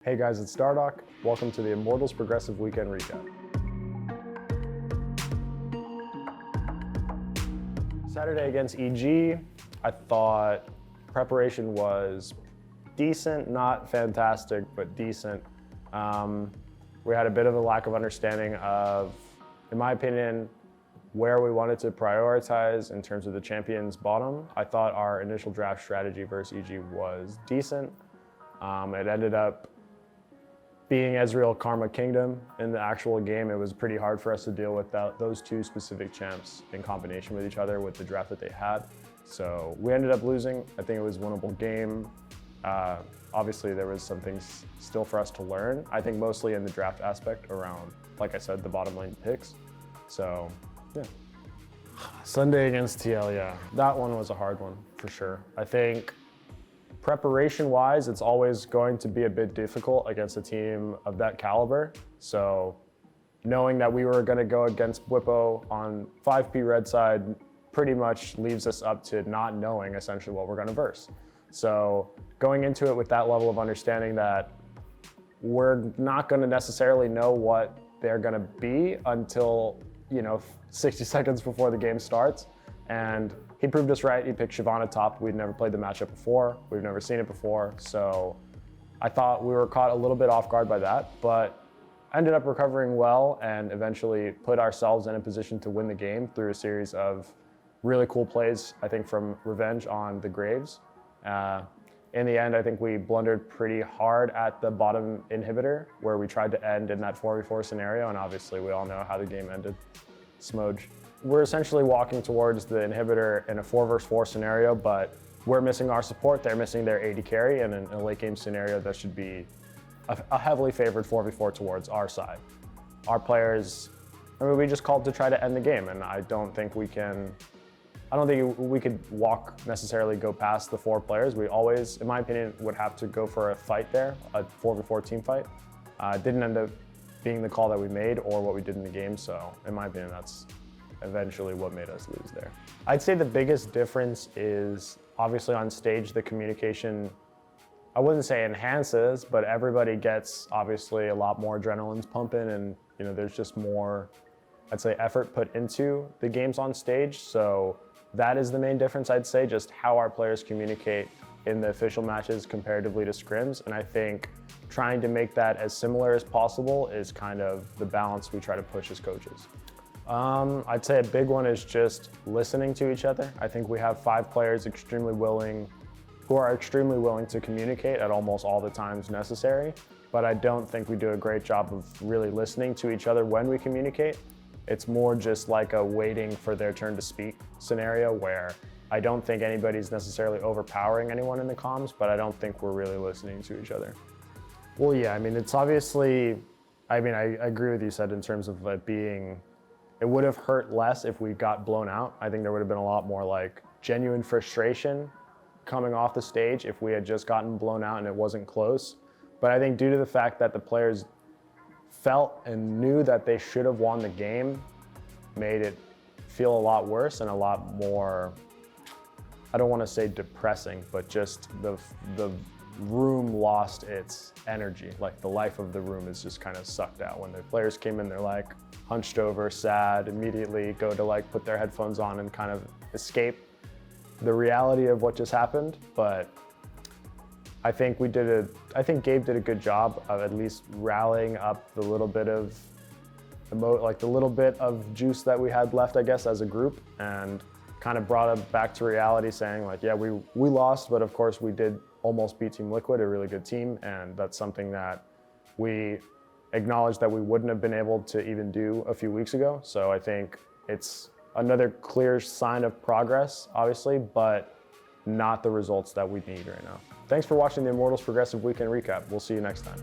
Hey guys, it's Dardoch. Welcome to the Immortals Progressive Weekend Recap. Saturday against EG, I thought preparation was decent, not fantastic, but decent. We had a bit of a lack of understanding of, in my opinion, where we wanted to prioritize in terms of the champion's bottom. I thought our initial draft strategy versus EG was decent. It ended up being Ezreal Karma Kingdom in the actual game. It was pretty hard for us to deal with those two specific champs in combination with each other with the draft that they had. So we ended up losing. I think it was a winnable game. Obviously there was some things still for us to learn. I think mostly in the draft aspect around, like I said, the bottom lane picks. So yeah. Sunday against TL, yeah. That one was a hard one for sure. I think preparation-wise, it's always going to be a bit difficult against a team of that caliber. So knowing that we were going to go against Bwipo on 5P red side pretty much leaves us up to not knowing essentially what we're going to verse. So going into it with that level of understanding that we're not going to necessarily know what they're going to be until, 60 seconds before the game starts. And he proved us right. He picked Shyvana top. We'd never played the matchup before. We've never seen it before. So I thought we were caught a little bit off guard by that, but ended up recovering well and eventually put ourselves in a position to win the game through a series of really cool plays, I think, from Revenge on the Graves. In the end, I think we blundered pretty hard at the bottom inhibitor where we tried to end in that 4v4 scenario, and obviously we all know how the game ended. Smoj. We're essentially walking towards the inhibitor in a 4 versus 4 scenario, but we're missing our support, they're missing their AD carry, and in a late game scenario that should be a heavily favored 4v4 towards our side. Our players, we just called to try to end the game, and I don't think we could necessarily go past the 4 players. We always, in my opinion, would have to go for a fight there, a 4v4 team fight. Didn't end up being the call that we made or what we did in the game, so in my opinion, that's eventually what made us lose there. I'd say the biggest difference is obviously on stage, the communication, I wouldn't say enhances, but everybody gets obviously a lot more adrenaline's pumping and there's just more, I'd say, effort put into the games on stage. So that is the main difference, I'd say, just how our players communicate in the official matches comparatively to scrims. And I think trying to make that as similar as possible is kind of the balance we try to push as coaches. I'd say a big one is just listening to each other. I think we have 5 players who are extremely willing to communicate at almost all the times necessary, but I don't think we do a great job of really listening to each other when we communicate. It's more just like a waiting for their turn to speak scenario where I don't think anybody's necessarily overpowering anyone in the comms, but I don't think we're really listening to each other. Well, yeah, it's obviously, I agree with you, said in terms of it being, it would have hurt less if we got blown out. I think there would have been a lot more like genuine frustration coming off the stage if we had just gotten blown out and it wasn't close. But I think due to the fact that the players felt and knew that they should have won the game, made it feel a lot worse and a lot more, I don't want to say depressing, but just the room lost its energy. Like the life of the room is just kind of sucked out. When the players came in, they're like hunched over, sad, immediately go to like put their headphones on and kind of escape the reality of what just happened. But I think Gabe did a good job of at least rallying up the little bit of juice that we had left, I guess, as a group, and kind of brought it back to reality, saying like, yeah, we lost, but of course we did almost beat Team Liquid, a really good team, and that's something that we acknowledged that we wouldn't have been able to even do a few weeks ago. So I think it's another clear sign of progress, obviously, but not the results that we need right now. Thanks for watching the Immortals Progressive Weekend Recap. We'll see you next time.